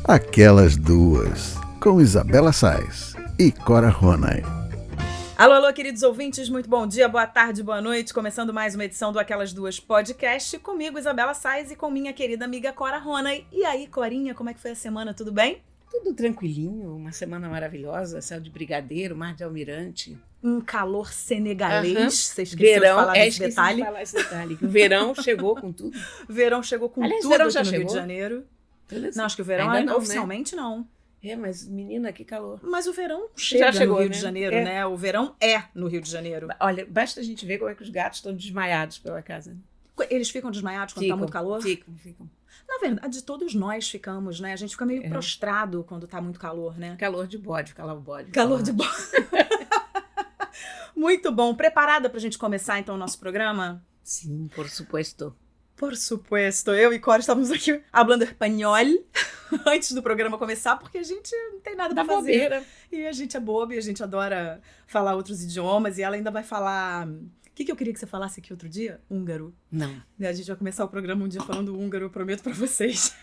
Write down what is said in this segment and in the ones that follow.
Aquelas Duas, com Isabela Sais e Cora Ronay. Alô, alô, queridos ouvintes, muito bom dia, boa tarde, boa noite. Começando mais uma edição do Aquelas Duas Podcast, comigo, Isabela Sais, e com minha querida amiga Cora Ronay. E aí, Corinha, como é que foi a semana? Tudo bem? Tudo tranquilinho, uma semana maravilhosa, céu de brigadeiro, mar de almirante. Um calor senegalês, você esqueceu verão, de falar desse detalhe. De falar esse detalhe, que o verão chegou com tudo. Verão chegou com Aliás, tudo verão aqui já no chegou? Rio de Janeiro. Beleza. Não, acho que o verão Ainda não, oficialmente não. É, mas menina, que calor. Mas o verão chega chegou, no Rio né? de Janeiro, né? O verão é no Rio de Janeiro. Olha, basta a gente ver como é que os gatos estão desmaiados pela casa. Eles ficam desmaiados quando tá muito calor? Ficam. Na verdade, todos nós ficamos, né? A gente fica meio prostrado quando tá muito calor, né? Calor de bode, fica lá o bode. Calor de bode. Muito bom. Preparada pra gente começar, então, o nosso programa? Sim, por supuesto. Por supuesto. Eu e Cora estávamos aqui falando espanhol antes do programa começar, porque a gente não tem nada pra fazer. Bobeira. E a gente é boba e a gente adora falar outros idiomas. E ela ainda vai falar... O que eu queria que você falasse aqui outro dia? Húngaro. Não. A gente vai começar o programa um dia falando húngaro, eu prometo pra vocês.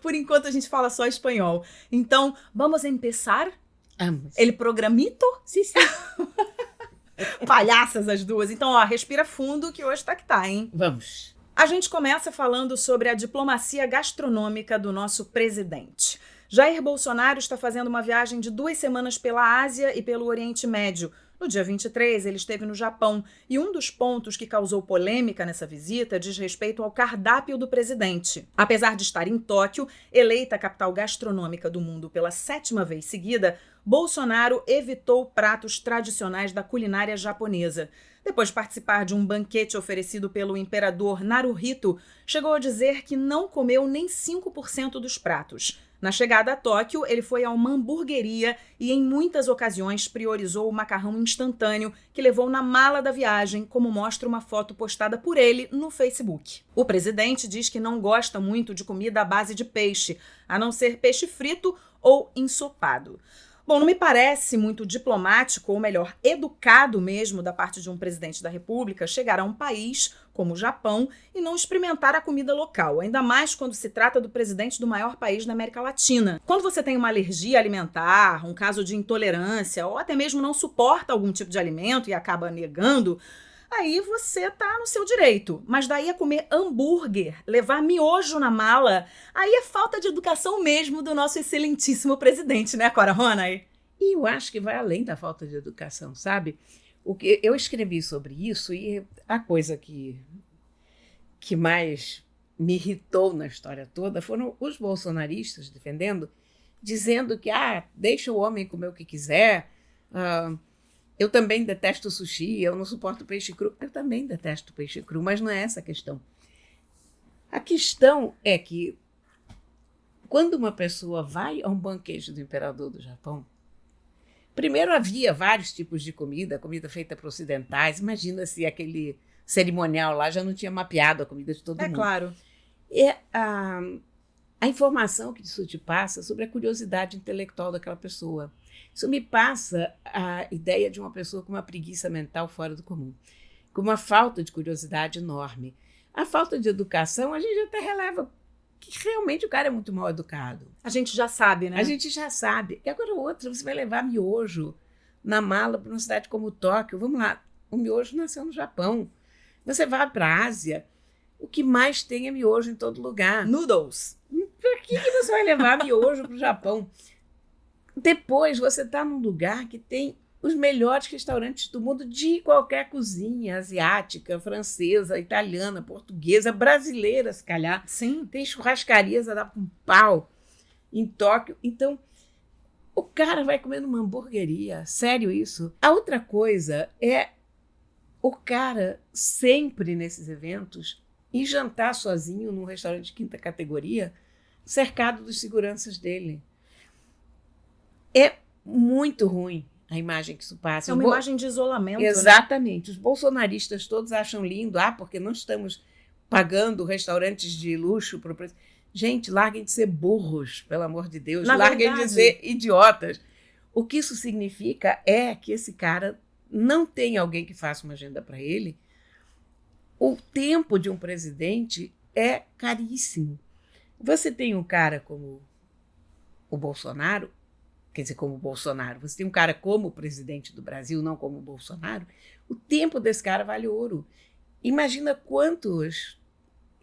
Por enquanto a gente fala só espanhol. Então, vamos começar? Vamos. El programito? Sim. Palhaças as duas. Então, ó, respira fundo que hoje tá que tá, hein? Vamos. A gente começa falando sobre a diplomacia gastronômica do nosso presidente. Jair Bolsonaro está fazendo uma viagem de 2 semanas pela Ásia e pelo Oriente Médio. No dia 23, ele esteve no Japão, e um dos pontos que causou polêmica nessa visita diz respeito ao cardápio do presidente. Apesar de estar em Tóquio, eleita a capital gastronômica do mundo pela 7ª vez seguida, Bolsonaro evitou pratos tradicionais da culinária japonesa. Depois de participar de um banquete oferecido pelo imperador Naruhito, chegou a dizer que não comeu nem 5% dos pratos. Na chegada a Tóquio, ele foi a uma hamburgueria e em muitas ocasiões priorizou o macarrão instantâneo que levou na mala da viagem, como mostra uma foto postada por ele no Facebook. O presidente diz que não gosta muito de comida à base de peixe, a não ser peixe frito ou ensopado. Bom, não me parece muito diplomático, ou melhor, educado mesmo da parte de um presidente da República chegar a um país como o Japão e não experimentar a comida local, ainda mais quando se trata do presidente do maior país da América Latina. Quando você tem uma alergia alimentar, um caso de intolerância ou até mesmo não suporta algum tipo de alimento e acaba negando, aí você tá no seu direito. Mas daí a comer hambúrguer, levar miojo na mala, aí é falta de educação mesmo do nosso excelentíssimo presidente, né, Cora Ronay? E eu acho que vai além da falta de educação, sabe? O que eu escrevi sobre isso e a coisa que mais me irritou na história toda foram os bolsonaristas defendendo, dizendo que deixa o homem comer o que quiser, eu também detesto sushi, eu não suporto peixe cru. Eu também detesto peixe cru, mas não é essa a questão. A questão é que quando uma pessoa vai a um banquete do imperador do Japão, primeiro havia vários tipos de comida feita para ocidentais. Imagina se aquele cerimonial lá já não tinha mapeado a comida de todo mundo. É claro. E a informação que isso te passa sobre a curiosidade intelectual daquela pessoa. Isso me passa a ideia de uma pessoa com uma preguiça mental fora do comum, com uma falta de curiosidade enorme. A falta de educação, a gente até releva que realmente o cara é muito mal educado. A gente já sabe, né? A gente já sabe. E agora outra, você vai levar miojo na mala para uma cidade como Tóquio. Vamos lá, o miojo nasceu no Japão. Você vai para a Ásia, o que mais tem é miojo em todo lugar. Noodles. Por que você vai levar miojo para o Japão? Depois você está num lugar que tem os melhores restaurantes do mundo de qualquer cozinha, asiática, francesa, italiana, portuguesa, brasileira, se calhar. Sim. Tem churrascarias a dar com pau em Tóquio. Então, o cara vai comer numa hamburgueria. Sério isso? A outra coisa é o cara sempre nesses eventos ir jantar sozinho num restaurante de 5ª categoria, cercado dos seguranças dele. É muito ruim a imagem que isso passa. É uma imagem de isolamento. Exatamente. Né? Os bolsonaristas todos acham lindo, porque não estamos pagando restaurantes de luxo para o preço. Gente, larguem de ser burros, pelo amor de Deus. Larguem de ser idiotas. O que isso significa é que esse cara não tem alguém que faça uma agenda para ele. O tempo de um presidente é caríssimo. Você tem um cara como o Bolsonaro, quer dizer, como o Bolsonaro, você tem um cara como o presidente do Brasil, não como o Bolsonaro, o tempo desse cara vale ouro. Imagina quantos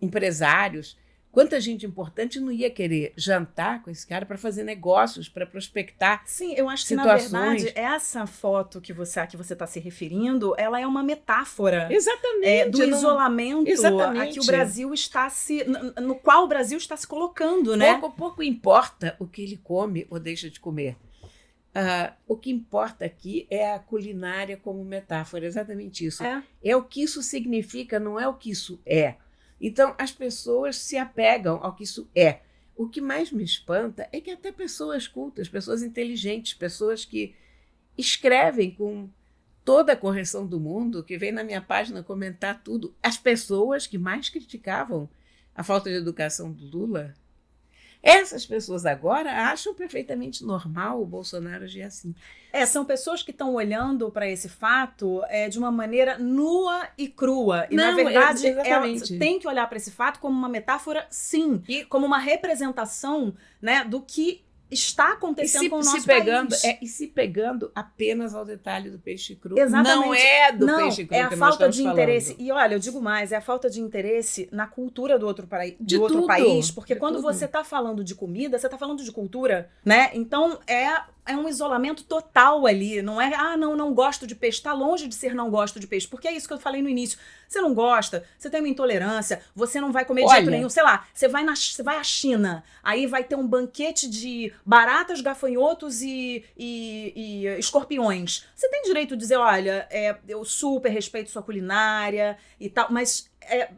empresários, quanta gente importante não ia querer jantar com esse cara para fazer negócios, para prospectar. Sim, eu acho que, situações. na verdade, essa foto que você está se referindo, ela é uma metáfora Exatamente. do isolamento Exatamente. a que o Brasil no qual o Brasil está se colocando, né? Pouco importa o que ele come ou deixa de comer. O que importa aqui é a culinária como metáfora, exatamente isso. É o que isso significa, não é o que isso é. Então, as pessoas se apegam ao que isso é. O que mais me espanta é que até pessoas cultas, pessoas inteligentes, pessoas que escrevem com toda a correção do mundo, que vem na minha página comentar tudo, as pessoas que mais criticavam a falta de educação do Lula, essas pessoas agora acham perfeitamente normal o Bolsonaro agir assim. São pessoas que estão olhando para esse fato de uma maneira nua e crua. E, na verdade, elas têm que olhar para esse fato como uma metáfora, sim, como uma representação, né, do que está acontecendo com o nosso país. E se pegando apenas ao detalhe do peixe cru. Exatamente. Não é do peixe cru é a que falta nós de estamos interesse. falando. E olha, eu digo mais, é a falta de interesse na cultura do outro país. Porque quando você está falando de comida, você está falando de cultura, né? Então é um isolamento total ali. Não é, não gosto de peixe. Está longe de ser não gosto de peixe. Porque é isso que eu falei no início. Você não gosta, você tem uma intolerância, você não vai comer de jeito nenhum. Sei lá, você vai à China, aí vai ter um banquete de baratas, gafanhotos e escorpiões. Você tem direito de dizer, olha, eu super respeito sua culinária e tal, mas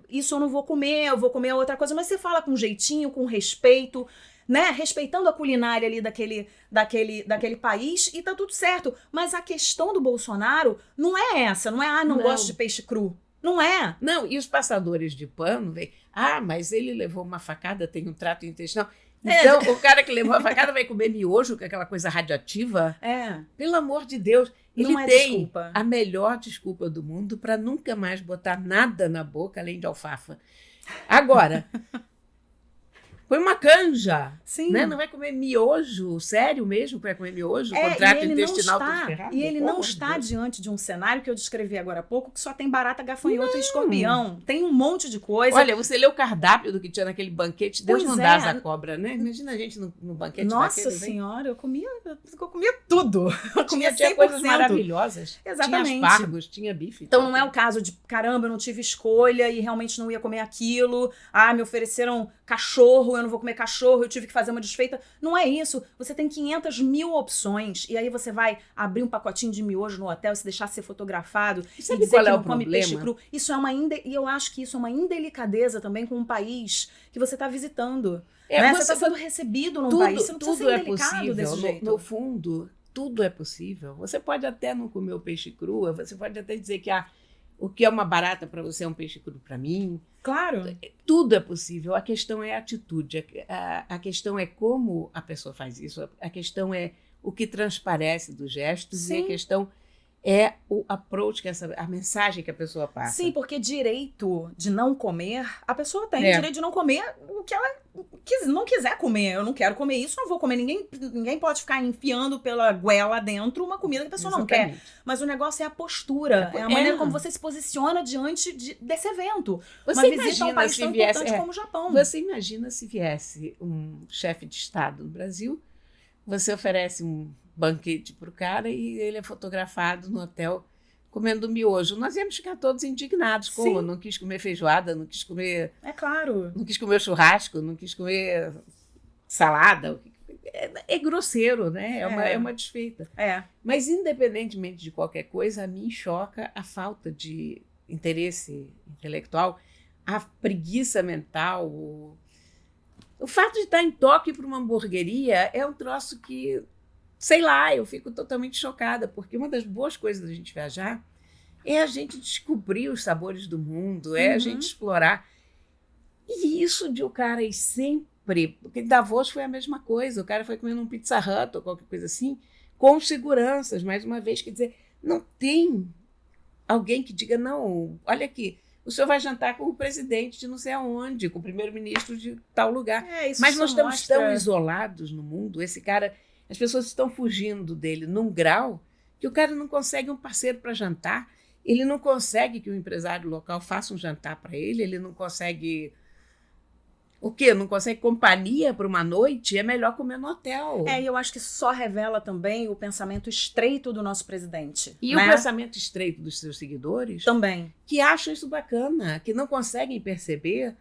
isso eu não vou comer, eu vou comer outra coisa. Mas você fala com jeitinho, com respeito, né? Respeitando a culinária ali daquele país, e tá tudo certo. Mas a questão do Bolsonaro não é essa, não é, não gosto de peixe cru. Não é. Não, e os passadores de pano veem, mas ele levou uma facada, tem um trato intestinal. Então, o cara que levou a facada vai comer miojo, com aquela coisa radioativa? Pelo amor de Deus. Ele tem a melhor desculpa do mundo para nunca mais botar nada na boca além de alfafa. Agora, põe uma canja. Sim. Né? Não vai comer miojo, sério mesmo que vai comer miojo? Contrato intestinal tudo ferrado? E ele não está diante de um cenário que eu descrevi agora há pouco, que só tem barata, gafanhoto e escorpião. Tem um monte de coisa. Olha, você lê o cardápio do que tinha naquele banquete, Deus não dá asa cobra, né? Imagina a gente no banquete Nossa Senhora, eu comia tudo. Eu comia tinha coisas maravilhosas. Exatamente. Tinha aspargos, tinha bife. Então não é o caso de, caramba, eu não tive escolha e realmente não ia comer aquilo. Me ofereceram cachorro, eu não vou comer cachorro, eu tive que fazer uma desfeita. Não é isso. Você tem 500 mil opções e aí você vai abrir um pacotinho de miojo no hotel, se deixar ser fotografado e dizer que não come peixe cru. Isso é e eu acho que isso é uma indelicadeza também com um país que você está visitando. Né? Você está sendo recebido num país, você não precisa ser indelicado desse jeito. No fundo, tudo é possível. Você pode até não comer o peixe cru, você pode até dizer que o que é uma barata para você é um peixe cru para mim. Claro. Tudo é possível. A questão é a atitude. A questão é como a pessoa faz isso. A questão é o que transparece dos gestos. Sim. E a questão é o approach, a mensagem que a pessoa passa. Sim, porque direito de não comer, a pessoa tem direito de não comer o que ela não quiser comer. Eu não quero comer isso, não vou comer. Ninguém pode ficar enfiando pela goela dentro uma comida que a pessoa não quer. Mas o negócio é a postura, é a maneira como você se posiciona diante desse evento. Você uma visita a um país tão importante como o Japão. Você imagina se viesse um chefe de Estado no Brasil, você oferece um banquete para o cara e ele é fotografado no hotel comendo miojo. Nós íamos ficar todos indignados. Como? Não quis comer feijoada, não quis comer... claro. Não quis comer churrasco, não quis comer salada. É grosseiro, né? É uma desfeita. Mas, independentemente de qualquer coisa, a mim choca a falta de interesse intelectual, a preguiça mental, o fato de estar em Tóquio para uma hamburgueria é um troço que... Sei lá, eu fico totalmente chocada, porque uma das boas coisas da gente viajar é a gente descobrir os sabores do mundo, é a gente explorar. E isso de o cara ir sempre... Porque Davos foi a mesma coisa, o cara foi comendo um Pizza Hut ou qualquer coisa assim, com seguranças, mais uma vez. Quer dizer, não tem alguém que diga, não, olha aqui, o senhor vai jantar com o presidente de não sei aonde, com o primeiro-ministro de tal lugar. Isso Mas só nós estamos mostra... tão isolados no mundo, esse cara, as pessoas estão fugindo dele num grau que o cara não consegue um parceiro para jantar, ele não consegue que o empresário local faça um jantar para ele não consegue... O quê? Não consegue companhia para uma noite? É melhor comer no hotel. E eu acho que só revela também o pensamento estreito do nosso presidente. E né? o pensamento estreito dos seus seguidores, Também. que acham isso bacana, que não conseguem perceber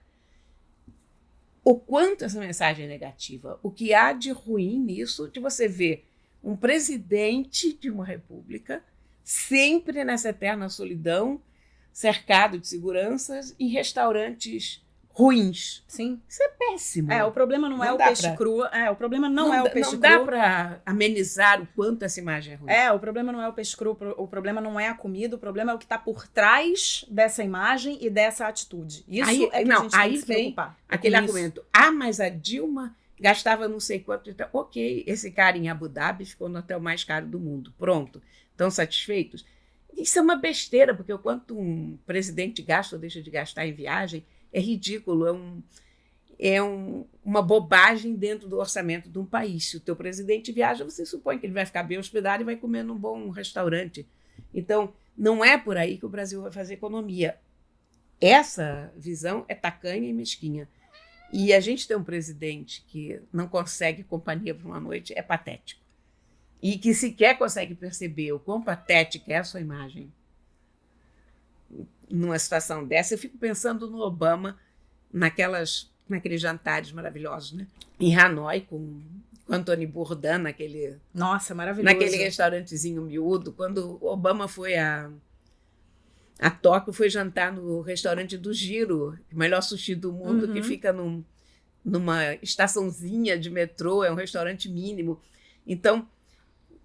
o quanto essa mensagem é negativa. O que há de ruim nisso, de você ver um presidente de uma república sempre nessa eterna solidão, cercado de seguranças, em restaurantes ruins. Sim. Isso é péssimo. O problema não é o peixe cru. O problema não é o peixe cru. Não dá para amenizar o quanto essa imagem é ruim. O problema não é o peixe cru, o problema não é a comida, o problema é o que está por trás dessa imagem e dessa atitude. Isso aí, é que a gente tem que se preocupar. Aquele argumento. Mas a Dilma gastava não sei quanto. Então, ok, esse cara em Abu Dhabi ficou no hotel mais caro do mundo. Pronto. Estão satisfeitos? Isso é uma besteira, porque o quanto um presidente gasta ou deixa de gastar em viagem é ridículo, uma bobagem dentro do orçamento de um país. Se o teu presidente viaja, você supõe que ele vai ficar bem hospedado e vai comer num bom restaurante. Então, não é por aí que o Brasil vai fazer economia. Essa visão é tacanha e mesquinha. E a gente ter um presidente que não consegue companhia por uma noite é patético. E que sequer consegue perceber o quão patética é a sua imagem numa situação dessa. Eu fico pensando no Obama, naqueles jantares maravilhosos, né? Em Hanoi, com Anthony Bourdain, Nossa, maravilhoso. naquele restaurantezinho miúdo. Quando o Obama foi a Tóquio, foi jantar no restaurante do Giro, o melhor sushi do mundo, que fica numa estaçãozinha de metrô, é um restaurante mínimo. Então,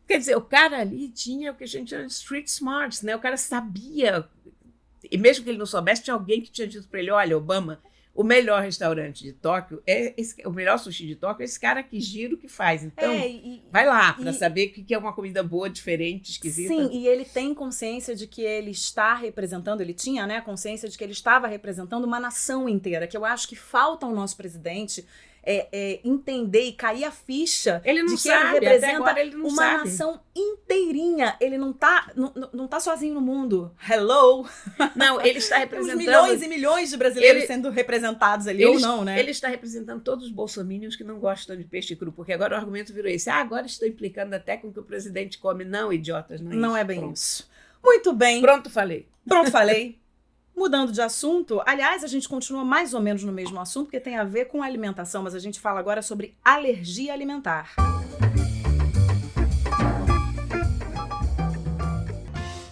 quer dizer, o cara ali tinha o que a gente chama de street smarts, né? O cara sabia, e mesmo que ele não soubesse, tinha alguém que tinha dito para ele: olha, Obama, o melhor restaurante de Tóquio, o melhor sushi de Tóquio é esse cara que Giro que faz. Então, vai lá para saber o que é uma comida boa, diferente, esquisita. Sim, e ele tem consciência de que ele está representando, ele tinha, né, consciência de que ele estava representando uma nação inteira, que eu acho que falta ao nosso presidente entender e cair a ficha ele não de que sabe, ele representa até agora ele não uma sabe. nação inteirinha. Ele não tá sozinho no mundo. Hello! Não, ele está representando... Temos milhões e milhões de brasileiros sendo representados ali, ou não, né? Ele está representando todos os bolsominions que não gostam de peixe cru, porque agora o argumento virou esse: agora estou implicando até com o que o presidente come. Não, idiotas, não é isso. Não é bem Pronto. isso. Muito bem. Pronto, falei. Pronto, falei. Mudando de assunto, aliás, a gente continua mais ou menos no mesmo assunto, porque tem a ver com alimentação, mas a gente fala agora sobre alergia alimentar.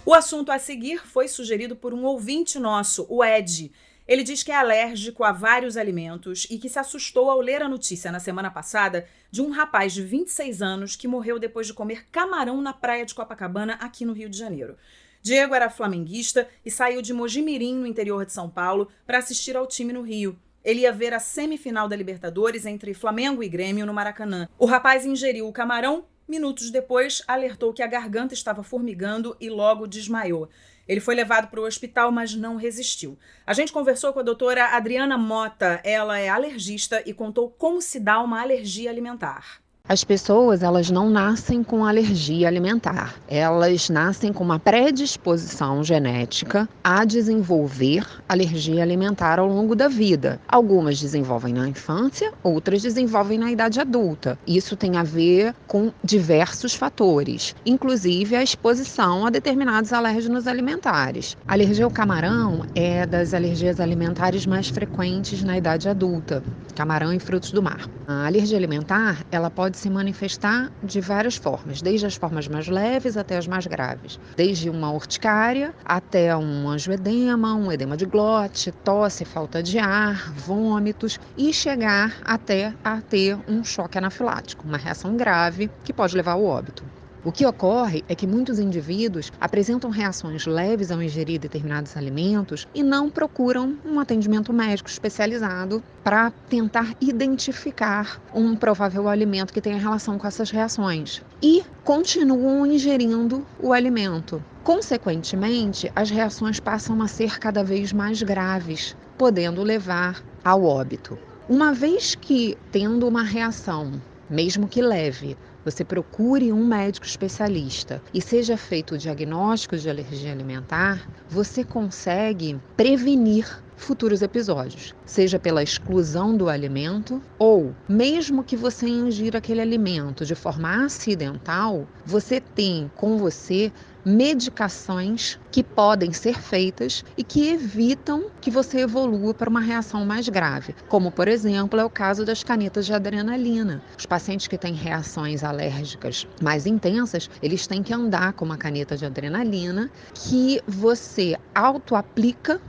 O assunto a seguir foi sugerido por um ouvinte nosso, o Ed. Ele diz que é alérgico a vários alimentos e que se assustou ao ler a notícia na semana passada de um rapaz de 26 anos que morreu depois de comer camarão na praia de Copacabana, aqui no Rio de Janeiro. Diego era flamenguista e saiu de Mojimirim, no interior de São Paulo, para assistir ao time no Rio. Ele ia ver a semifinal da Libertadores entre Flamengo e Grêmio no Maracanã. O rapaz ingeriu o camarão, minutos depois alertou que a garganta estava formigando e logo desmaiou. Ele foi levado para o hospital, mas não resistiu. A gente conversou com a doutora Adriana Mota. Ela é alergista e contou como se dá uma alergia alimentar. As pessoas, elas não nascem com alergia alimentar. Elas nascem com uma predisposição genética a desenvolver alergia alimentar ao longo da vida. Algumas desenvolvem na infância, outras desenvolvem na idade adulta. Isso tem a ver com diversos fatores, inclusive a exposição a determinados alérgenos alimentares. A alergia ao camarão é das alergias alimentares mais frequentes na idade adulta. Camarão e frutos do mar. A alergia alimentar, ela pode se manifestar de várias formas, desde as formas mais leves até as mais graves. Desde uma urticária até um angioedema, um edema de glote, tosse, falta de ar, vômitos e chegar até a ter um choque anafilático, uma reação grave que pode levar ao óbito. O que ocorre é que muitos indivíduos apresentam reações leves ao ingerir determinados alimentos e não procuram um atendimento médico especializado para tentar identificar um provável alimento que tenha relação com essas reações. E continuam ingerindo o alimento. Consequentemente, as reações passam a ser cada vez mais graves, podendo levar ao óbito. Uma vez que, tendo uma reação, mesmo que leve, você procure um médico especialista e seja feito o diagnóstico de alergia alimentar, você consegue prevenir futuros episódios, seja pela exclusão do alimento ou, mesmo que você ingira aquele alimento de forma acidental, você tem com você medicações que podem ser feitas e que evitam que você evolua para uma reação mais grave, como, por exemplo, é o caso das canetas de adrenalina. Os pacientes que têm reações alérgicas mais intensas, eles têm que andar com uma caneta de adrenalina que você auto-aplica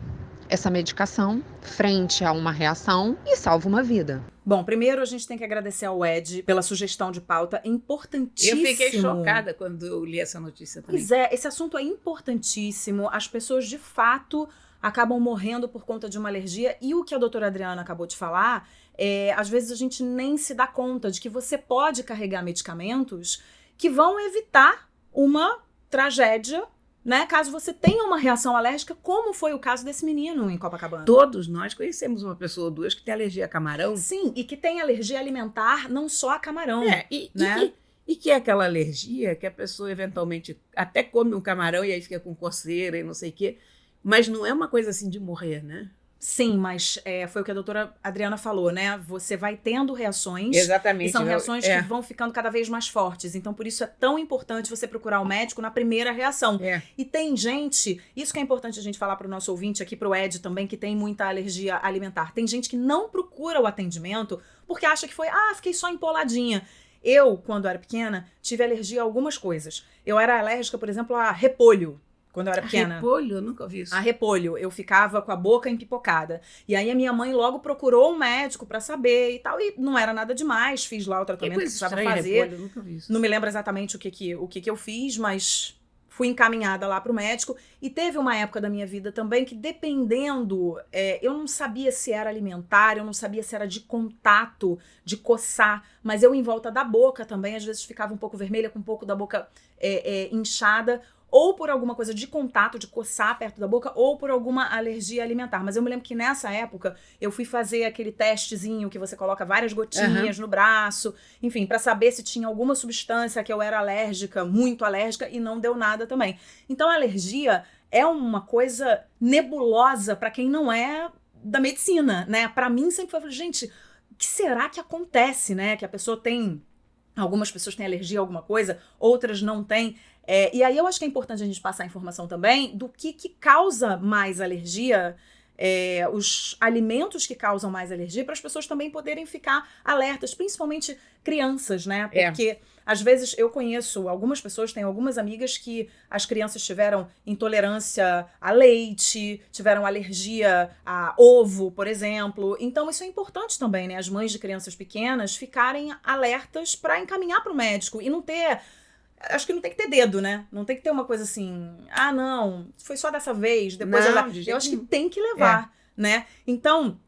essa medicação frente a uma reação e salva uma vida. Bom, primeiro a gente tem que agradecer ao Ed pela sugestão de pauta importantíssimo. Eu fiquei chocada quando eu li essa notícia também. Pois é, esse assunto é importantíssimo. As pessoas, de fato, acabam morrendo por conta de uma alergia. E o que a doutora Adriana acabou de falar, às vezes a gente nem se dá conta de que você pode carregar medicamentos que vão evitar uma tragédia, né, caso você tenha uma reação alérgica, como foi o caso desse menino em Copacabana. Todos nós conhecemos uma pessoa ou duas que tem alergia a camarão. Sim, e que tem alergia alimentar, não só a camarão. E que é aquela alergia que a pessoa eventualmente até come um camarão e aí fica com coceira e não sei o quê, mas não é uma coisa assim de morrer, né? Sim, mas foi o que a doutora Adriana falou, né? Você vai tendo reações. Exatamente. E são reações que vão ficando cada vez mais fortes. Então, por isso é tão importante você procurar o médico na primeira reação. E tem gente, isso que é importante a gente falar para o nosso ouvinte aqui, para o Ed também, que tem muita alergia alimentar. Tem gente que não procura o atendimento porque acha que foi, fiquei só empoladinha. Eu, quando era pequena, tive alergia a algumas coisas. Eu era alérgica, por exemplo, a repolho. Quando eu era pequena. Repolho? Eu nunca ouvi isso. A repolho. Eu ficava com a boca empipocada. E aí a minha mãe logo procurou um médico pra saber e tal. E não era nada demais. Fiz lá o tratamento que precisava fazer. Repolho, eu nunca ouvi isso. Não me lembro exatamente o que eu fiz, mas fui encaminhada lá pro médico. E teve uma época da minha vida também que, dependendo, eu não sabia se era alimentar, eu não sabia se era de contato, de coçar. Mas eu, em volta da boca também, às vezes ficava um pouco vermelha, com um pouco da boca inchada. Ou por alguma coisa de contato, de coçar perto da boca, ou por alguma alergia alimentar. Mas eu me lembro que nessa época eu fui fazer aquele testezinho que você coloca várias gotinhas no braço, enfim, pra saber se tinha alguma substância que eu era alérgica, muito alérgica, e não deu nada também. Então a alergia é uma coisa nebulosa pra quem não é da medicina, né? Pra mim sempre foi, gente, o que será que acontece, né? Que a pessoa tem... Algumas pessoas têm alergia a alguma coisa, outras não têm. E aí eu acho que é importante a gente passar a informação também do que causa mais alergia, os alimentos que causam mais alergia, para as pessoas também poderem ficar alertas, principalmente crianças, né? Porque às vezes eu conheço algumas pessoas, tenho algumas amigas que as crianças tiveram intolerância a leite, tiveram alergia a ovo, por exemplo. Então isso é importante também, né? As mães de crianças pequenas ficarem alertas para encaminhar para o médico e não ter... Acho que não tem que ter dedo, né? Não tem que ter uma coisa assim, não, foi só dessa vez, depois eu acho que tem que levar, né? Então,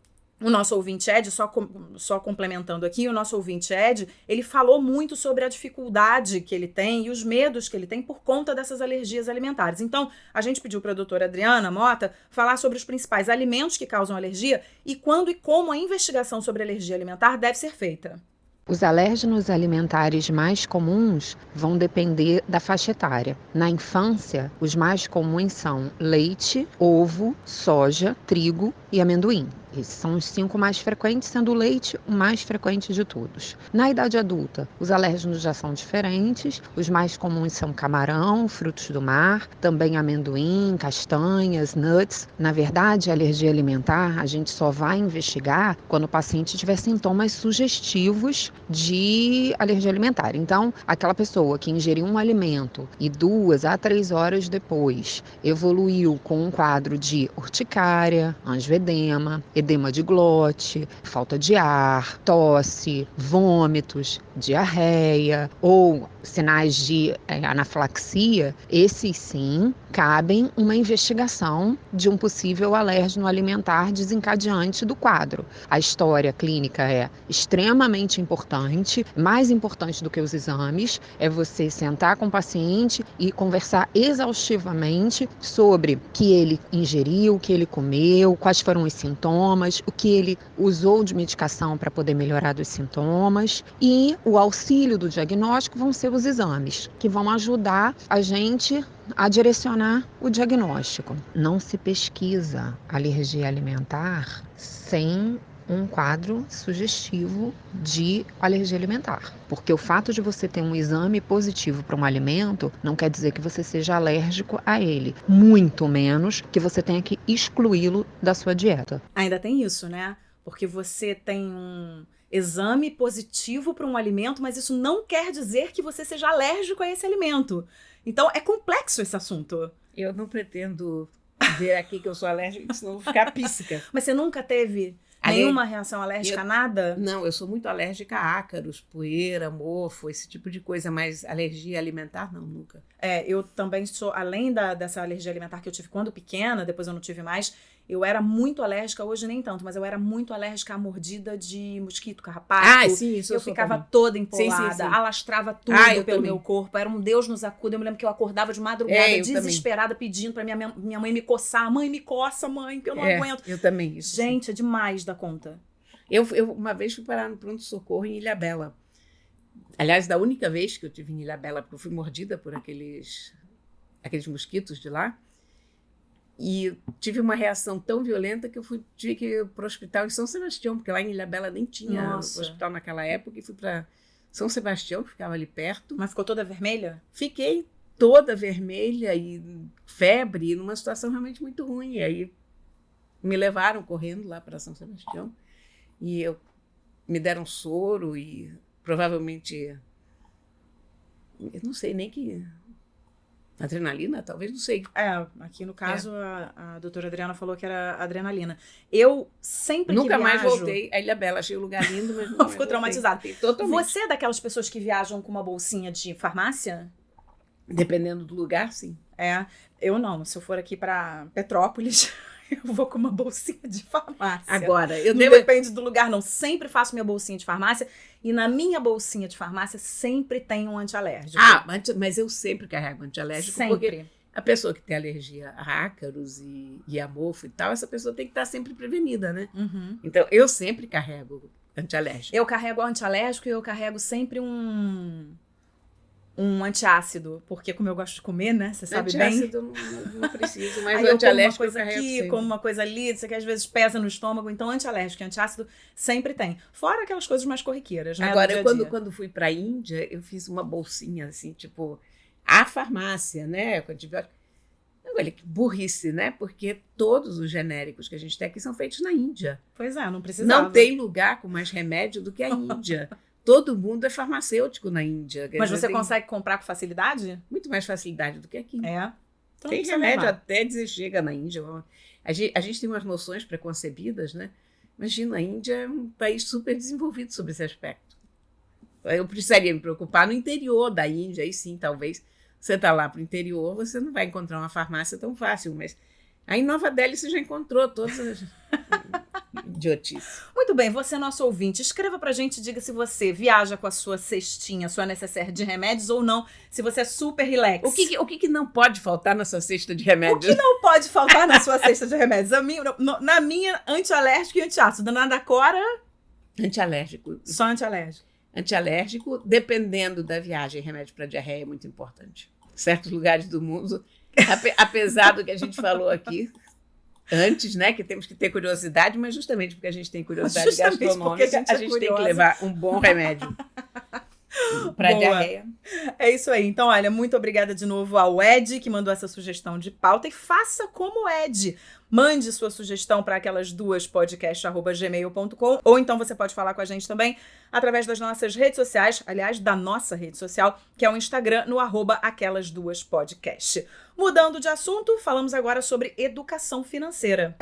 o nosso ouvinte Ed, só complementando aqui, o nosso ouvinte Ed, ele falou muito sobre a dificuldade que ele tem e os medos que ele tem por conta dessas alergias alimentares. Então, a gente pediu para a doutora Adriana Mota falar sobre os principais alimentos que causam alergia e quando e como a investigação sobre alergia alimentar deve ser feita. Os alérgenos alimentares mais comuns vão depender da faixa etária. Na infância, os mais comuns são leite, ovo, soja, trigo e amendoim. Esses são os 5 mais frequentes, sendo o leite o mais frequente de todos. Na idade adulta, os alérgenos já são diferentes. Os mais comuns são camarão, frutos do mar, também amendoim, castanhas, nuts. Na verdade, a alergia alimentar a gente só vai investigar quando o paciente tiver sintomas sugestivos de alergia alimentar. Então, aquela pessoa que ingeriu um alimento e 2 a 3 horas depois evoluiu com um quadro de urticária, edema, edema de glote, falta de ar, tosse, vômitos, diarreia ou sinais de anafilaxia, esses sim cabem uma investigação de um possível alérgeno alimentar desencadeante do quadro. A história clínica é extremamente importante, mais importante do que os exames, é você sentar com o paciente e conversar exaustivamente sobre o que ele ingeriu, o que ele comeu, quais foram os sintomas, o que ele usou de medicação para poder melhorar dos sintomas, e o auxílio do diagnóstico vão ser os exames, que vão ajudar a gente a direcionar o diagnóstico. Não se pesquisa alergia alimentar sem um quadro sugestivo de alergia alimentar. Porque o fato de você ter um exame positivo para um alimento não quer dizer que você seja alérgico a ele. Muito menos que você tenha que excluí-lo da sua dieta. Ainda tem isso, né? Porque você tem um exame positivo para um alimento, mas isso não quer dizer que você seja alérgico a esse alimento. Então, é complexo esse assunto. Eu não pretendo dizer aqui que eu sou alérgica, senão eu vou ficar píssica. Mas você nunca teve nenhuma reação alérgica a nada? Não, eu sou muito alérgica a ácaros, poeira, mofo, esse tipo de coisa, mas alergia alimentar, não, nunca. Eu também sou, além dessa alergia alimentar que eu tive quando pequena, depois eu não tive mais, eu era muito alérgica, hoje nem tanto, mas eu era muito alérgica à mordida de mosquito, carrapato. Sim, isso eu ficava toda empolada, sim. alastrava tudo pelo meu corpo, era um Deus nos acuda. Eu me lembro que eu acordava de madrugada, desesperada, pedindo pra minha mãe me coçar. Mãe, me coça, mãe, que eu não aguento. Eu também, isso. Gente, é demais da conta. Eu uma vez fui parar no pronto-socorro em Ilhabela. Aliás, da única vez que eu tive em Ilhabela, porque eu fui mordida por aqueles mosquitos de lá. E tive uma reação tão violenta que eu tive que ir para o hospital em São Sebastião, porque lá em Ilhabela nem tinha hospital naquela época, e fui para São Sebastião, que ficava ali perto. Mas ficou toda vermelha? Fiquei toda vermelha e febre, numa situação realmente muito ruim. E aí me levaram correndo lá para São Sebastião e me deram soro e provavelmente, eu não sei nem que... Adrenalina? Talvez, não sei. Aqui no caso a doutora Adriana falou que era adrenalina. Eu sempre Nunca que viajo... mais voltei a Ilhabela. Achei o lugar lindo, mas não ficou traumatizada. Totalmente. Você é daquelas pessoas que viajam com uma bolsinha de farmácia? Dependendo do lugar, sim. Eu não. Se eu for aqui para Petrópolis... Eu vou com uma bolsinha de farmácia. Agora, Depende do lugar, não. Sempre faço minha bolsinha de farmácia. E na minha bolsinha de farmácia sempre tem um antialérgico. Mas eu sempre carrego antialérgico. Sempre. Porque a pessoa que tem alergia a ácaros e a mofo e tal, essa pessoa tem que estar sempre prevenida, né? Uhum. Então, eu sempre carrego antialérgico. Eu carrego antialérgico e eu carrego sempre um antiácido, porque como eu gosto de comer, né? Você sabe bem. Antiácido não preciso, mas aí o antialérgico eu como uma coisa aqui, sempre. como uma coisa ali, isso que às vezes pesa no estômago, então antialérgico e antiácido sempre tem. Fora aquelas coisas mais corriqueiras, né? Agora, quando fui para a Índia, eu fiz uma bolsinha, assim, tipo, a farmácia, né? Com antibiótico. Olha, que burrice, né? Porque todos os genéricos que a gente tem aqui são feitos na Índia. Pois é, não precisava. Não tem lugar com mais remédio do que a Índia. Todo mundo é farmacêutico na Índia. Mas você consegue comprar com facilidade? Muito mais facilidade do que aqui. Então tem remédio até dizer chega na Índia. A gente tem umas noções preconcebidas, né? Imagina, a Índia é um país super desenvolvido sobre esse aspecto. Eu precisaria me preocupar no interior da Índia, aí sim, talvez. Você está lá para o interior, você não vai encontrar uma farmácia tão fácil, mas aí em Nova Delhi você já encontrou todas as idiotices. Muito bem, você é nosso ouvinte. Escreva pra gente, diga se você viaja com a sua cestinha, sua necessaire de remédios ou não, se você é super relax. O que não pode faltar na sua cesta de remédios? O que não pode faltar na sua cesta de remédios? Na minha, antialérgico e antiácido. Na da Cora... Antialérgico. Só antialérgico. Antialérgico, dependendo da viagem, remédio para diarreia é muito importante. Certos lugares do mundo, apesar do que a gente falou aqui antes, né, que temos que ter curiosidade, mas justamente porque a gente tem curiosidade gastronômica, a gente tem que levar um bom remédio para diarreia. É isso aí. Então, olha, muito obrigada de novo ao Ed, que mandou essa sugestão de pauta, e faça como o Ed. Mande sua sugestão para aquelas duas podcast@gmail.com, ou então você pode falar com a gente também através das nossas redes sociais, aliás, da nossa rede social, que é o Instagram, no @aquelasduaspodcast. Mudando de assunto, falamos agora sobre educação financeira.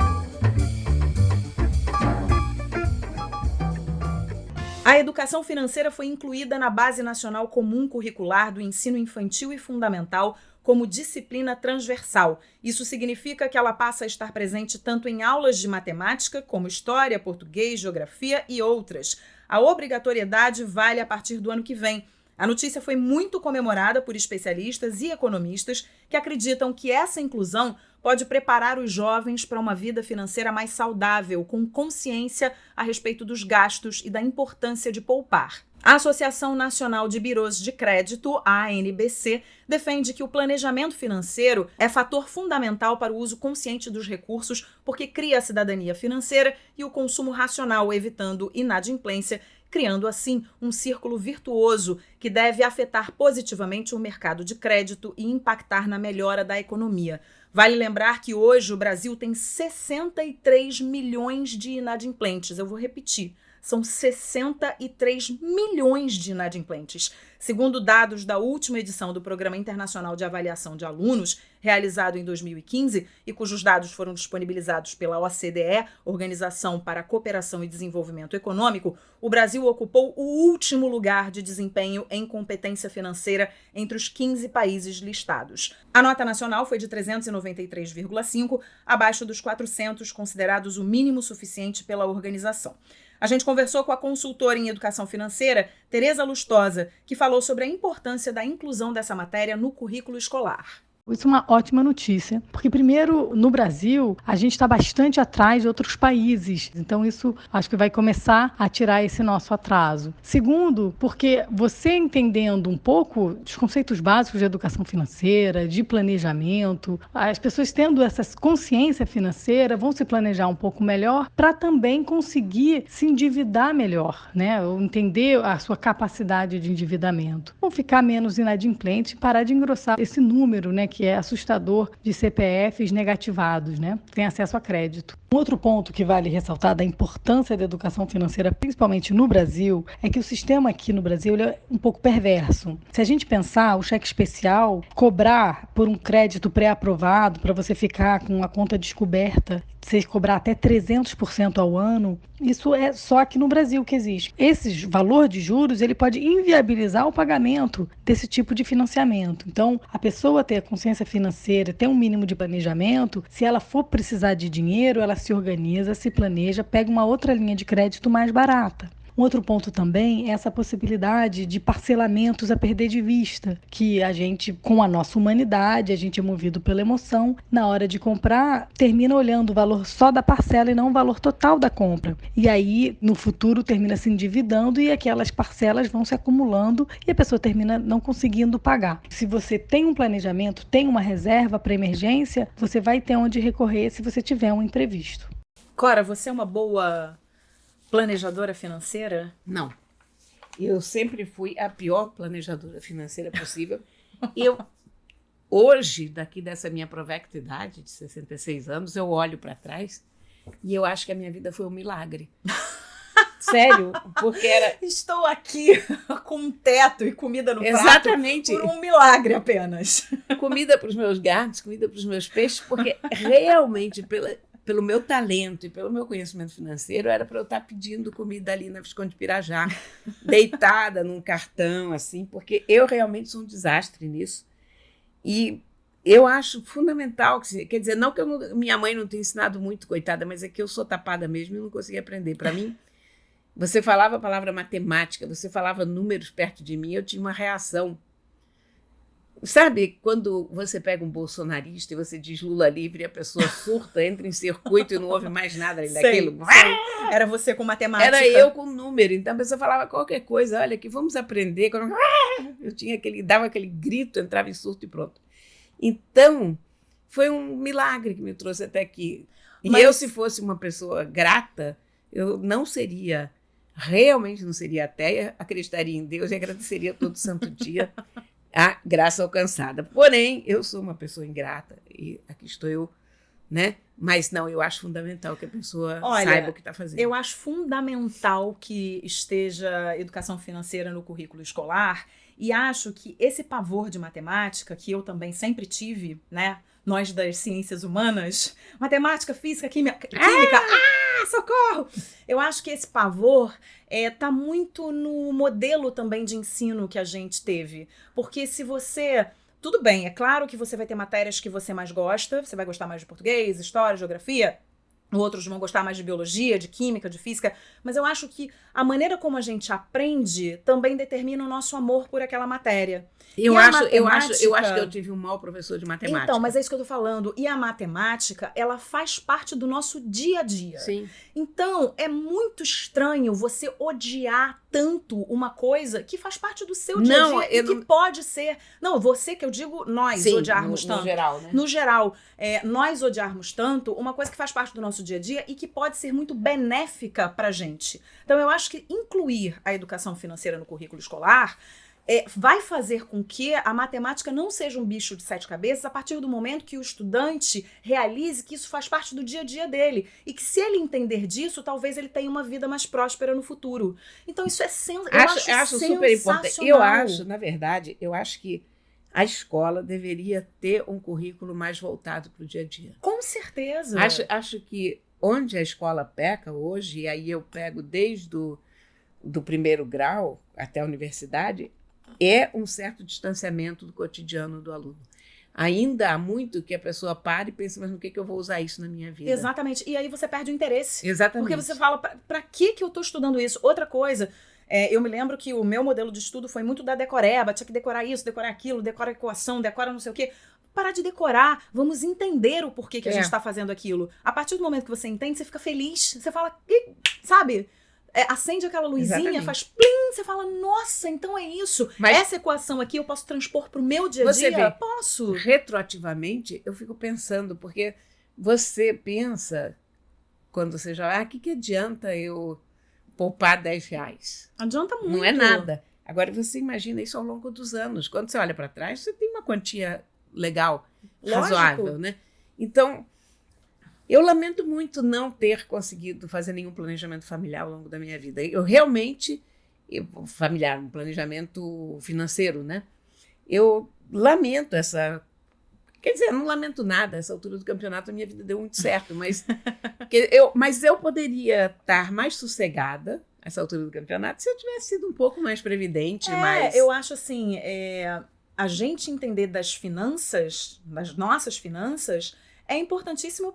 A educação financeira foi incluída na Base Nacional Comum Curricular do Ensino Infantil e Fundamental como disciplina transversal. Isso significa que ela passa a estar presente tanto em aulas de matemática, como história, português, geografia e outras. A obrigatoriedade vale a partir do ano que vem. A notícia foi muito comemorada por especialistas e economistas que acreditam que essa inclusão pode preparar os jovens para uma vida financeira mais saudável, com consciência a respeito dos gastos e da importância de poupar. A Associação Nacional de Birôs de Crédito, a ANBC, defende que o planejamento financeiro é fator fundamental para o uso consciente dos recursos, porque cria a cidadania financeira e o consumo racional, evitando inadimplência, criando assim um círculo virtuoso que deve afetar positivamente o mercado de crédito e impactar na melhora da economia. Vale lembrar que hoje o Brasil tem 63 milhões de inadimplentes. Eu vou repetir. São 63 milhões de inadimplentes. Segundo dados da última edição do Programa Internacional de Avaliação de Alunos, realizado em 2015, e cujos dados foram disponibilizados pela OCDE, Organização para a Cooperação e Desenvolvimento Econômico, o Brasil ocupou o último lugar de desempenho em competência financeira entre os 15 países listados. A nota nacional foi de 393,5, abaixo dos 400 considerados o mínimo suficiente pela organização. A gente conversou com a consultora em educação financeira, Tereza Lustosa, que falou sobre a importância da inclusão dessa matéria no currículo escolar. Isso é uma ótima notícia, porque primeiro, no Brasil, a gente está bastante atrás de outros países, então isso acho que vai começar a tirar esse nosso atraso. Segundo, porque você entendendo um pouco dos conceitos básicos de educação financeira, de planejamento, as pessoas tendo essa consciência financeira vão se planejar um pouco melhor para também conseguir se endividar melhor, né? Ou entender a sua capacidade de endividamento. Vão ficar menos inadimplentes e parar de engrossar esse número, né, que é assustador, de CPFs negativados, né? Tem acesso a crédito. Um outro ponto que vale ressaltar da importância da educação financeira, principalmente no Brasil, é que o sistema aqui no Brasil ele é um pouco perverso. Se a gente pensar, o cheque especial, cobrar por um crédito pré-aprovado para você ficar com a conta descoberta, você cobrar até 300% ao ano, isso é só aqui no Brasil que existe. Esse valor de juros ele pode inviabilizar o pagamento desse tipo de financiamento. Então, a pessoa ter a consciência financeira, ter um mínimo de planejamento, se ela for precisar de dinheiro, ela se organiza, se planeja, pega uma outra linha de crédito mais barata. Um outro ponto também é essa possibilidade de parcelamentos a perder de vista, que a gente, com a nossa humanidade, a gente é movido pela emoção, na hora de comprar, termina olhando o valor só da parcela e não o valor total da compra. E aí, no futuro, termina se endividando e aquelas parcelas vão se acumulando e a pessoa termina não conseguindo pagar. Se você tem um planejamento, tem uma reserva para emergência, você vai ter onde recorrer se você tiver um imprevisto. Cora, você é uma boa planejadora financeira? Não. Eu sempre fui a pior planejadora financeira possível. Hoje, daqui dessa minha provecta idade, de 66 anos, eu olho para trás e eu acho que a minha vida foi um milagre. Sério, porque era... Estou aqui com um teto e comida no Exatamente. prato por um milagre apenas. Comida para os meus gatos, comida para os meus peixes, porque realmente, pelo meu talento e pelo meu conhecimento financeiro, era para eu estar pedindo comida ali na Visconde de Pirajá, deitada num cartão, assim, porque eu realmente sou um desastre nisso. E eu acho fundamental, quer dizer, não que minha mãe não tenha ensinado muito, coitada, mas é que eu sou tapada mesmo e não consegui aprender. Para mim, você falava a palavra matemática, você falava números perto de mim, eu tinha uma reação. Sabe, quando você pega um bolsonarista e você diz Lula livre, a pessoa surta, entra em circuito e não ouve mais nada além daquilo? Sei. Era você com matemática. Era eu com número. Então a pessoa falava qualquer coisa, olha aqui, vamos aprender. Eu tinha dava aquele grito, entrava em surto e pronto. Então, foi um milagre que me trouxe até aqui. E eu, se fosse uma pessoa grata, eu não seria, realmente não seria ateia, acreditaria em Deus e agradeceria todo santo dia a graça alcançada. Porém, eu sou uma pessoa ingrata e aqui estou eu, né? Mas não, eu acho fundamental que a pessoa saiba o que está fazendo. Eu acho fundamental que esteja educação financeira no currículo escolar e acho que esse pavor de matemática, que eu também sempre tive, né? Nós das ciências humanas, matemática, física, química, socorro! Eu acho que esse pavor tá muito no modelo também de ensino que a gente teve. Porque se você... Tudo bem, é claro que você vai ter matérias que você mais gosta, você vai gostar mais de português, história, geografia, outros vão gostar mais de biologia, de química, de física, mas eu acho que a maneira como a gente aprende também determina o nosso amor por aquela matéria. Eu acho que eu tive um mau professor de matemática. Então, mas é isso que eu tô falando. E a matemática, ela faz parte do nosso dia a dia. Sim. Então, é muito estranho você odiar tanto uma coisa que faz parte do seu dia a dia e que pode ser... Não, você que eu digo, nós odiarmos tanto. No geral, né? No geral, nós odiarmos tanto uma coisa que faz parte do nosso dia a dia e que pode ser muito benéfica pra gente. Então, eu acho que incluir a educação financeira no currículo escolar vai fazer com que a matemática não seja um bicho de 7 cabeças a partir do momento que o estudante realize que isso faz parte do dia a dia dele. E que se ele entender disso, talvez ele tenha uma vida mais próspera no futuro. Então isso é acho super importante. Na verdade, eu acho que a escola deveria ter um currículo mais voltado para o dia a dia. Com certeza. Acho que onde a escola peca hoje, e aí eu pego desde do primeiro grau até a universidade, é um certo distanciamento do cotidiano do aluno. Ainda há muito que a pessoa para e pensa, mas no que eu vou usar isso na minha vida? Exatamente. E aí você perde o interesse. Exatamente. Porque você fala, pra que eu tô estudando isso? Outra coisa, eu me lembro que o meu modelo de estudo foi muito da decoreba, tinha que decorar isso, decorar aquilo, decora equação, decora não sei o quê. Parar de decorar, vamos entender o porquê que a gente está fazendo aquilo. A partir do momento que você entende, você fica feliz, você fala, sabe... acende aquela luzinha, exatamente, faz plim, você fala, nossa, então é isso. Mas essa equação aqui eu posso transpor pro meu dia a dia? Vê, posso. Retroativamente, eu fico pensando, porque você pensa, quando você já... que adianta eu poupar R$10? Adianta muito. Não é nada. Agora, você imagina isso ao longo dos anos. Quando você olha para trás, você tem uma quantia legal, razoável, né? Então... eu lamento muito não ter conseguido fazer nenhum planejamento familiar ao longo da minha vida. Eu realmente, familiar, um planejamento financeiro, né? Eu lamento essa... Quer dizer, eu não lamento nada. Essa altura do campeonato a minha vida deu muito certo, mas eu poderia estar mais sossegada essa altura do campeonato se eu tivesse sido um pouco mais previdente. Eu acho assim, a gente entender das finanças, das nossas finanças... é importantíssimo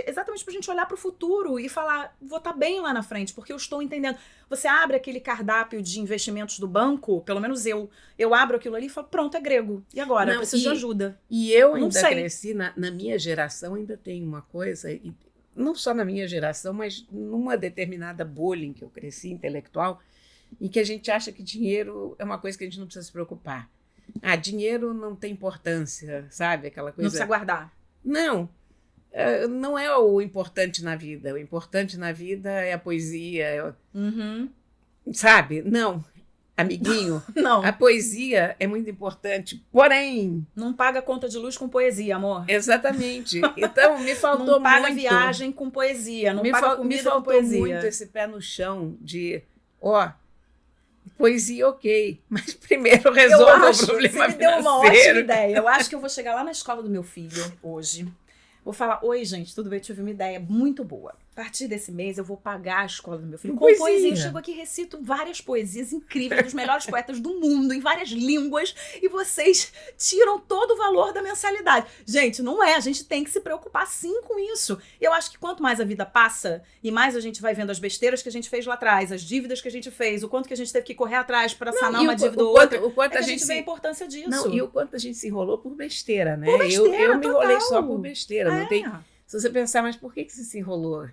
exatamente pra gente olhar pro futuro e falar, vou estar bem lá na frente, porque eu estou entendendo. Você abre aquele cardápio de investimentos do banco, pelo menos eu abro aquilo ali e falo, pronto, é grego. E agora? Eu preciso de ajuda. E eu ainda cresci, na minha geração ainda tem uma coisa, e não só na minha geração, mas numa determinada bolha em que eu cresci, intelectual, em que a gente acha que dinheiro é uma coisa que a gente não precisa se preocupar. Dinheiro não tem importância, sabe? Aquela coisa... não precisa guardar. Não é o importante na vida. O importante na vida é a poesia. Sabe? Não, amiguinho. Não. A poesia é muito importante, porém... não paga conta de luz com poesia, amor. Exatamente. Então, me faltou muito... não paga viagem com poesia, não paga comida com poesia. Me faltou muito esse pé no chão de... poesia, ok, mas primeiro resolva o problema financeiro. Você me deu uma ótima ideia. Eu acho que eu vou chegar lá na escola do meu filho hoje. Vou falar, oi, gente, tudo bem? Eu tive uma ideia muito boa. A partir desse mês, eu vou pagar a escola do meu filho com poesia. Eu chego aqui e recito várias poesias incríveis dos melhores poetas do mundo, em várias línguas, e vocês tiram todo o valor da mensalidade. Gente, não é. A gente tem que se preocupar, sim, com isso. Eu acho que quanto mais a vida passa, e mais a gente vai vendo as besteiras que a gente fez lá atrás, as dívidas que a gente fez, o quanto que a gente teve que correr atrás para sanar uma dívida ou outra, a gente vê a importância disso. Não, e o quanto a gente se enrolou por besteira, né? Por besteira, eu me enrolei só por besteira. Não tem... Se você pensar, mas por que você se enrolou?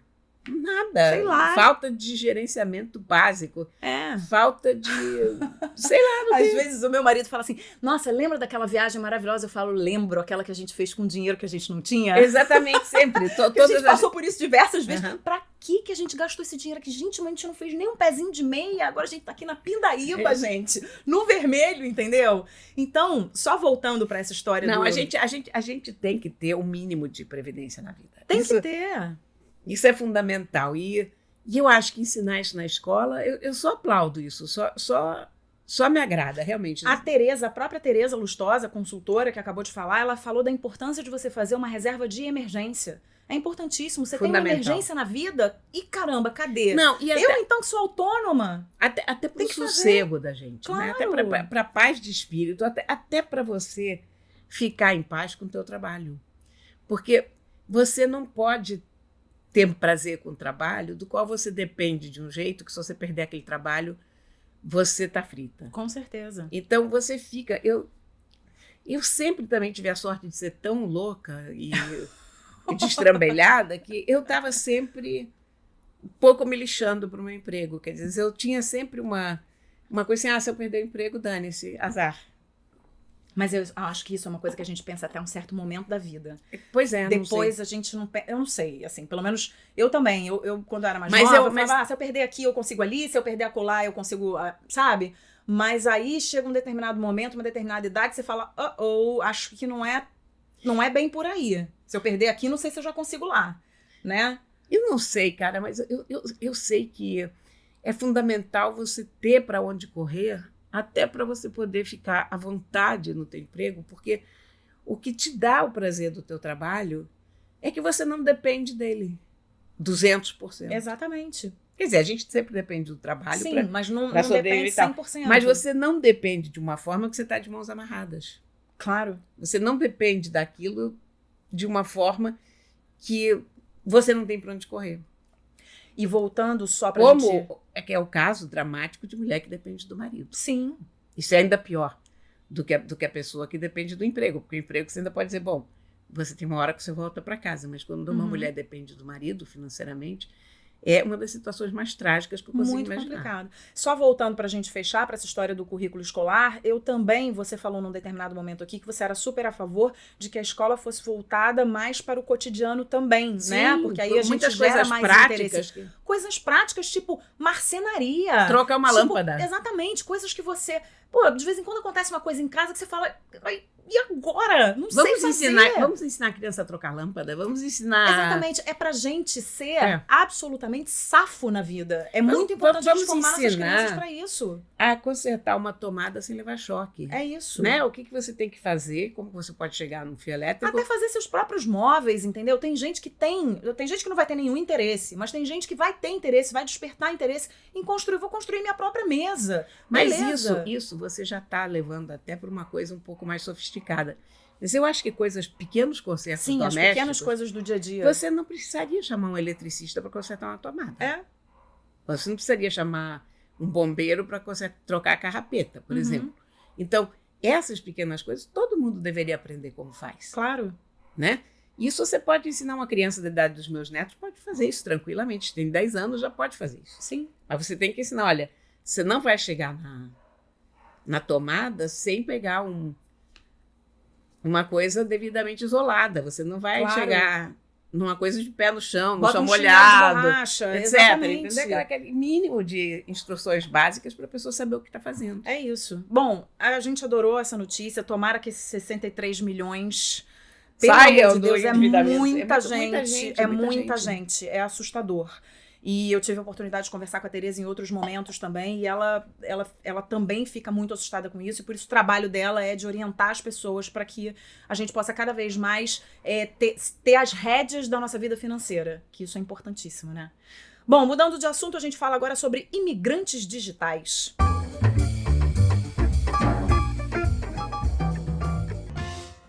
Nada. Sei lá. Falta de gerenciamento básico. Falta de... sei lá. Às vezes o meu marido fala assim, nossa, lembra daquela viagem maravilhosa? Eu falo, lembro, aquela que a gente fez com dinheiro que a gente não tinha. Exatamente, sempre. A gente passou por isso diversas vezes. Pra que a gente gastou esse dinheiro aqui? Gente, mas a gente não fez nem um pezinho de meia, agora a gente tá aqui na pindaíba, gente. No vermelho, entendeu? Então, só voltando pra essa história não, a gente tem que ter um mínimo de previdência na vida. Tem que ter. Isso é fundamental. E eu acho que ensinar isso na escola, eu só aplaudo isso, só me agrada, realmente. A própria Tereza Lustosa, consultora que acabou de falar, ela falou da importância de você fazer uma reserva de emergência. É importantíssimo. Você tem uma Fundamental. emergência na vida e, caramba, cadê? Não, e Eu, então, que sou autônoma. até pro Tem que sossego da gente, né? Claro. Até para paz de espírito, até para você ficar em paz com o teu trabalho. Porque você não pode ter um prazer com o trabalho do qual você depende de um jeito que, se você perder aquele trabalho, você tá frita. Com certeza. Então você fica... Eu sempre também tive a sorte de ser tão louca e destrambelhada que eu estava sempre um pouco me lixando para o meu emprego. Quer dizer, eu tinha sempre uma coisa assim, se eu perder o emprego, dane-se, azar. Mas eu acho que isso é uma coisa que a gente pensa até um certo momento da vida. Pois é, Depois não sei. a gente não... Eu não sei, assim, pelo menos eu também. Eu quando eu era mais Mas nova, eu- eu falava, se eu perder aqui, eu consigo ali. Se eu perder acolá, eu consigo... sabe? Mas aí chega um determinado momento, uma determinada idade, você fala, acho que não é bem por aí. Se eu perder aqui, não sei se eu já consigo lá, né? Eu não sei, cara, mas eu sei que é fundamental você ter para onde correr, até para você poder ficar à vontade no teu emprego, porque o que te dá o prazer do teu trabalho é que você não depende dele 200%. Exatamente. Quer dizer, a gente sempre depende do trabalho. Sim, mas não pra depende sobreviver e tal. 100%. Mas você não depende de uma forma que você está de mãos amarradas. Claro. Você não depende daquilo de uma forma que você não tem para onde correr. E voltando só pra gente... Como é que é o caso dramático de mulher que depende do marido. Sim. Isso é ainda pior do que a pessoa que depende do emprego. Porque o emprego você ainda pode dizer, bom, você tem uma hora que você volta para casa, mas quando uma mulher depende do marido financeiramente, é uma das situações mais trágicas que eu consigo Muito imaginar. complicado. Só voltando para a gente fechar, para essa história do currículo escolar, eu também, você falou num determinado momento aqui que você era super a favor de que a escola fosse voltada mais para o cotidiano também, né? Porque aí a gente muitas gera coisas mais práticas. interesse. Coisas práticas, tipo marcenaria. Trocar uma Tipo, lâmpada. Exatamente, coisas que você... Pô, de vez em quando acontece uma coisa em casa que você fala, e agora? Não sei fazer. Vamos ensinar a criança a trocar lâmpada? Vamos ensinar... Exatamente, é pra gente ser É. absolutamente safo na vida. É muito importante a gente vamos formar nossas ensinar. crianças pra isso. A consertar uma tomada sem levar choque. É isso. Né? O que você tem que fazer, como você pode chegar num fio elétrico. Até fazer seus próprios móveis, entendeu? Tem gente que não vai ter nenhum interesse, mas tem gente que vai ter interesse, vai despertar interesse em construir. Vou construir minha própria mesa. Mas Beleza. isso você já está levando até para uma coisa um pouco mais sofisticada. Mas eu acho que pequenos consertos Sim, as domésticos, pequenas coisas do dia a dia. você não precisaria chamar um eletricista para consertar uma tomada. É. Você não precisaria chamar um bombeiro para trocar a carrapeta, por exemplo. Então, essas pequenas coisas, todo mundo deveria aprender como faz. Claro. Né? Isso você pode ensinar uma criança da idade dos meus netos, pode fazer isso tranquilamente. Tem 10 anos, já pode fazer isso. Sim. Mas você tem que ensinar, olha, você não vai chegar na tomada sem pegar uma coisa devidamente isolada. Você não vai Claro. chegar numa coisa de pé no chão, no Bota chão um chinelo de molhado, borracha, etc. exatamente. Entendeu? Aquele mínimo de instruções básicas para a pessoa saber o que está fazendo. É isso. Bom, a gente adorou essa notícia. Tomara que esses 63 milhões... Pelo Saiam amor de do Deus, é endividamento. muita Muita gente. É muita gente. É assustador. E eu tive a oportunidade de conversar com a Tereza em outros momentos também, e ela também fica muito assustada com isso, e por isso o trabalho dela é de orientar as pessoas para que a gente possa cada vez mais ter as rédeas da nossa vida financeira, que isso é importantíssimo, né? Bom, mudando de assunto, a gente fala agora sobre imigrantes digitais.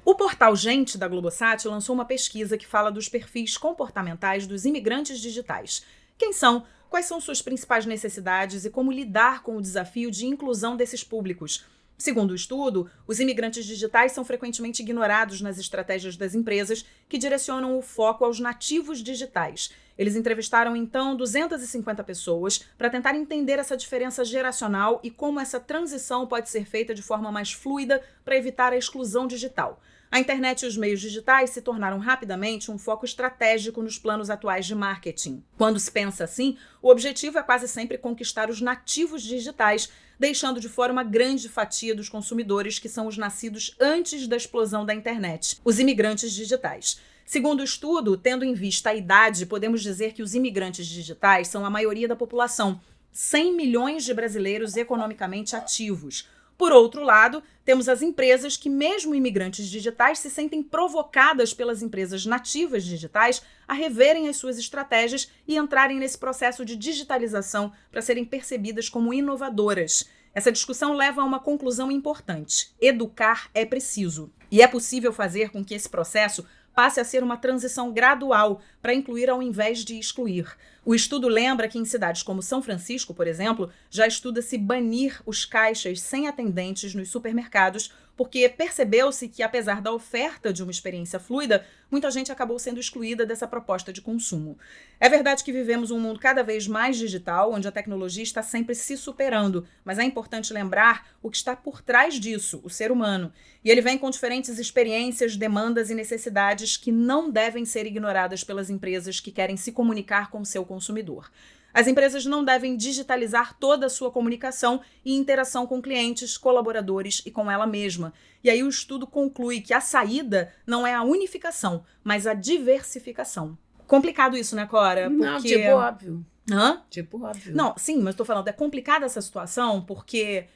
O portal Gente, da Globosat, lançou uma pesquisa que fala dos perfis comportamentais dos imigrantes digitais. Quem são, quais são suas principais necessidades e como lidar com o desafio de inclusão desses públicos. Segundo o estudo, os imigrantes digitais são frequentemente ignorados nas estratégias das empresas que direcionam o foco aos nativos digitais. Eles entrevistaram, então, 250 pessoas para tentar entender essa diferença geracional e como essa transição pode ser feita de forma mais fluida para evitar a exclusão digital. A internet e os meios digitais se tornaram rapidamente um foco estratégico nos planos atuais de marketing. Quando se pensa assim, o objetivo é quase sempre conquistar os nativos digitais, deixando de fora uma grande fatia dos consumidores que são os nascidos antes da explosão da internet, os imigrantes digitais. Segundo o estudo, tendo em vista a idade, podemos dizer que os imigrantes digitais são a maioria da população, 100 milhões de brasileiros economicamente ativos. Por outro lado, temos as empresas que, mesmo imigrantes digitais, se sentem provocadas pelas empresas nativas digitais a reverem as suas estratégias e entrarem nesse processo de digitalização para serem percebidas como inovadoras. Essa discussão leva a uma conclusão importante: educar é preciso. E é possível fazer com que esse processo passe a ser uma transição gradual para incluir ao invés de excluir. O estudo lembra que em cidades como São Francisco, por exemplo, já estuda-se banir os caixas sem atendentes nos supermercados, porque percebeu-se que, apesar da oferta de uma experiência fluida, muita gente acabou sendo excluída dessa proposta de consumo. É verdade que vivemos um mundo cada vez mais digital, onde a tecnologia está sempre se superando, mas é importante lembrar o que está por trás disso, o ser humano. E ele vem com diferentes experiências, demandas e necessidades que não devem ser ignoradas pelas empresas que querem se comunicar com o seu consumidor. As empresas não devem digitalizar toda a sua comunicação e interação com clientes, colaboradores e com ela mesma. E aí o estudo conclui que a saída não é a unificação, mas a diversificação. Complicado isso, né, Cora? Porque... Não, tipo óbvio. Hã? Tipo óbvio. Não, sim, mas tô falando, é complicada essa situação porque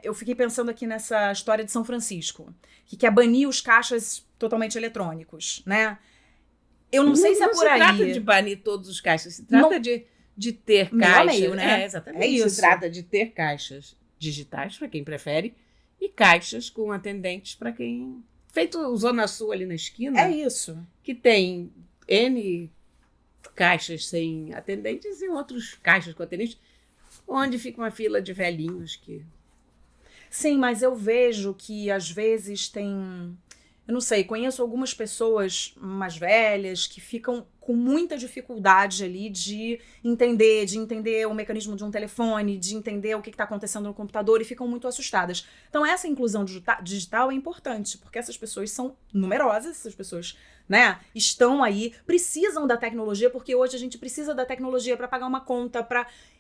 eu fiquei pensando aqui nessa história de São Francisco, que quer banir os caixas totalmente eletrônicos, né? Eu não sei se é por aí. Não se trata de banir todos os caixas, se trata de ter caixas. Meio, né? Exatamente. É isso. Se trata de ter caixas digitais, para quem prefere, e caixas com atendentes para quem... Feito o Zona Sul ali na esquina. É isso. Que tem N caixas sem atendentes e outros caixas com atendentes, onde fica uma fila de velhinhos que... Sim, mas eu vejo que às vezes tem... Eu não sei, conheço algumas pessoas mais velhas que ficam com muita dificuldade ali de entender o mecanismo de um telefone, de entender o que está acontecendo no computador e ficam muito assustadas. Então essa inclusão digital é importante, porque essas pessoas são numerosas, essas pessoas, né, estão aí, precisam da tecnologia, porque hoje a gente precisa da tecnologia para pagar uma conta,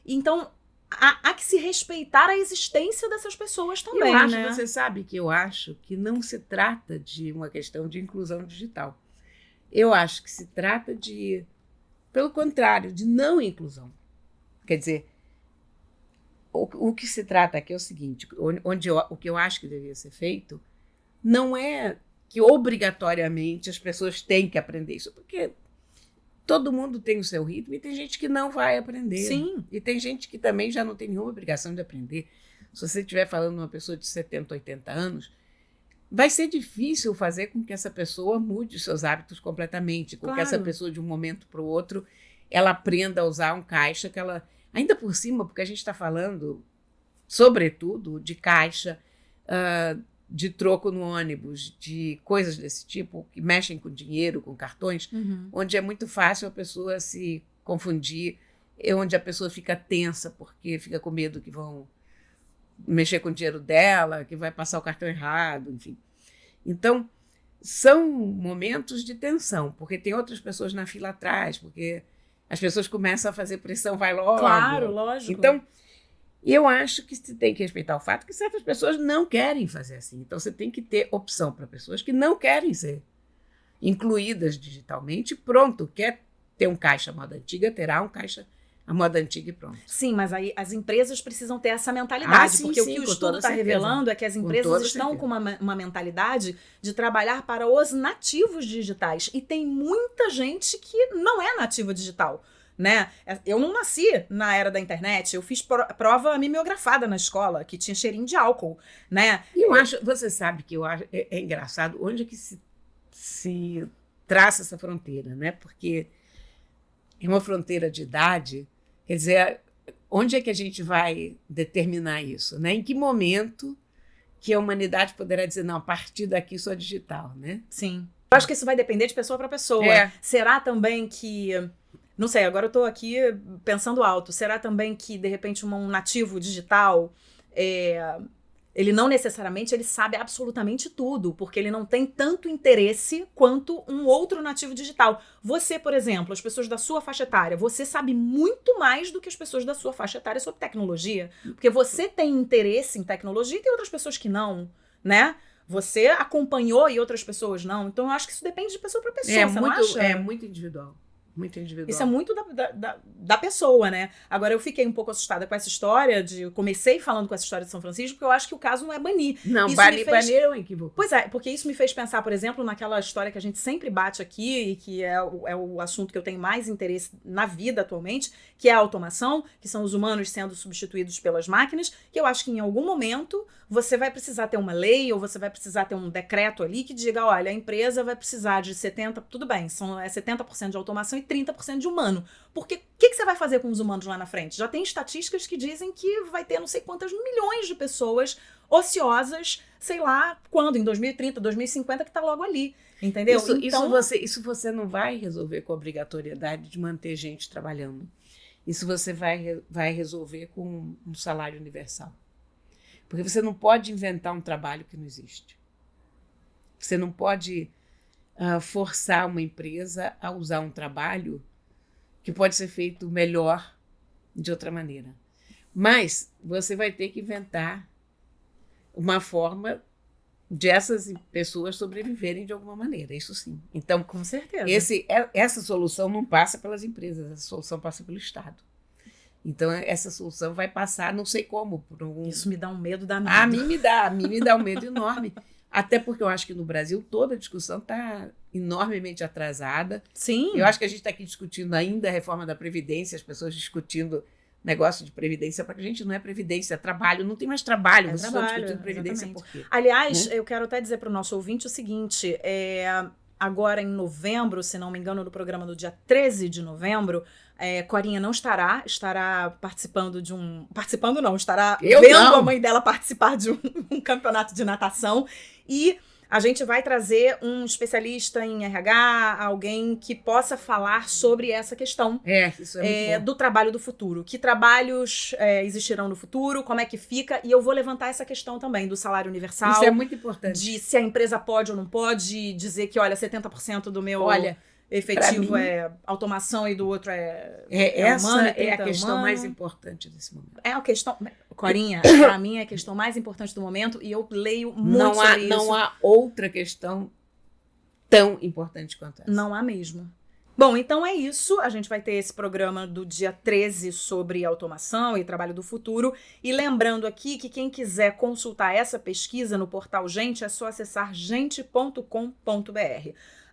Então... Há que se respeitar a existência dessas pessoas também, né? Você sabe que eu acho que não se trata de uma questão de inclusão digital. Eu acho que se trata de, pelo contrário, de não inclusão. Quer dizer, o que se trata aqui é o seguinte, o que eu acho que deveria ser feito não é que obrigatoriamente as pessoas têm que aprender isso, porque... Todo mundo tem o seu ritmo e tem gente que não vai aprender. Sim. E tem gente que também já não tem nenhuma obrigação de aprender. Se você estiver falando de uma pessoa de 70, 80 anos, vai ser difícil fazer com que essa pessoa mude os seus hábitos completamente, com que essa pessoa, de um momento para o outro, ela aprenda a usar um caixa que ela... Ainda por cima, porque a gente está falando, sobretudo, de caixa, de troco no ônibus, de coisas desse tipo, que mexem com dinheiro, com cartões, onde é muito fácil a pessoa se confundir, onde a pessoa fica tensa porque fica com medo que vão mexer com o dinheiro dela, que vai passar o cartão errado, enfim. Então, são momentos de tensão, porque tem outras pessoas na fila atrás, porque as pessoas começam a fazer pressão, vai logo. Claro, lógico. Então, eu acho que você tem que respeitar o fato que certas pessoas não querem fazer assim. Então, você tem que ter opção para pessoas que não querem ser incluídas digitalmente. Pronto, quer ter um caixa à moda antiga, terá um caixa à moda antiga e pronto. Sim, mas aí as empresas precisam ter essa mentalidade, sim, porque sim, o que o estudo está revelando é que as empresas estão com uma mentalidade de trabalhar para os nativos digitais. E tem muita gente que não é nativa digital. Né? Eu não nasci na era da internet, eu fiz prova mimeografada na escola, que tinha cheirinho de álcool, né? E eu acho, você sabe que eu acho, é engraçado, onde é que se traça essa fronteira, né? Porque é uma fronteira de idade, quer dizer, onde é que a gente vai determinar isso, né? Em que momento que a humanidade poderá dizer, não, a partir daqui só digital, né? Sim. Eu acho que isso vai depender de pessoa para pessoa. Será também que... Não sei, agora eu tô aqui pensando alto. Será também que, de repente, um nativo digital, ele não necessariamente ele sabe absolutamente tudo, porque ele não tem tanto interesse quanto um outro nativo digital. Você, por exemplo, as pessoas da sua faixa etária, você sabe muito mais do que as pessoas da sua faixa etária sobre tecnologia, porque você tem interesse em tecnologia e tem outras pessoas que não, né? Você acompanhou e outras pessoas não. Então, eu acho que isso depende de pessoa para pessoa, você não acha? É muito individual. Muito individual. Isso é muito da pessoa, né? Agora, eu fiquei um pouco assustada com essa história, comecei falando com essa história de São Francisco, porque eu acho que o caso não é banir. Não, Isso banir me fez... é um equívoco. Pois é, porque isso me fez pensar, por exemplo, naquela história que a gente sempre bate aqui, e que é o assunto que eu tenho mais interesse na vida atualmente, que é a automação, que são os humanos sendo substituídos pelas máquinas, que eu acho que em algum momento você vai precisar ter uma lei, ou você vai precisar ter um decreto ali que diga, olha, a empresa vai precisar de 70%, tudo bem, 70% de automação e 30% de humano. Porque o que você vai fazer com os humanos lá na frente? Já tem estatísticas que dizem que vai ter não sei quantas milhões de pessoas ociosas, sei lá quando, em 2030, 2050, que tá logo ali, entendeu? Isso você não vai resolver com a obrigatoriedade de manter gente trabalhando. Isso você vai resolver com um salário universal. Porque você não pode inventar um trabalho que não existe. Você não pode forçar uma empresa a usar um trabalho que pode ser feito melhor de outra maneira. Mas você vai ter que inventar uma forma de essas pessoas sobreviverem de alguma maneira, isso sim. Então, com certeza. Essa solução não passa pelas empresas, essa solução passa pelo Estado. Então, essa solução vai passar, não sei como, por algum... Isso me dá um medo danado. A mim me dá um medo enorme. Até porque eu acho que no Brasil toda a discussão está enormemente atrasada. Sim. Eu acho que a gente está aqui discutindo ainda a reforma da Previdência, as pessoas discutindo negócio de Previdência, porque a gente não é Previdência, é trabalho. Não tem mais trabalho, vocês estão discutindo Previdência por quê? Aliás, eu quero até dizer para o nosso ouvinte o seguinte, agora em novembro, se não me engano, no programa do dia 13 de novembro, Corinha não estará participando de um... Participando não, estará a mãe dela participar de um campeonato de natação. E a gente vai trazer um especialista em RH, alguém que possa falar sobre essa questão isso é muito bom. Do trabalho do futuro. Que trabalhos existirão no futuro, como é que fica. E eu vou levantar essa questão também do salário universal. Isso é muito importante. De se a empresa pode ou não pode dizer que, olha, 70% do meu... efetivo é automação e do outro essa humano, é a questão humano. Mais importante desse momento. É a questão... Corinha, para mim é a questão mais importante do momento e eu leio muito sobre isso. Não há outra questão tão importante quanto essa. Não há mesmo. Bom, então é isso. A gente vai ter esse programa do dia 13 sobre automação e trabalho do futuro. E lembrando aqui que quem quiser consultar essa pesquisa no portal Gente, é só acessar gente.com.br.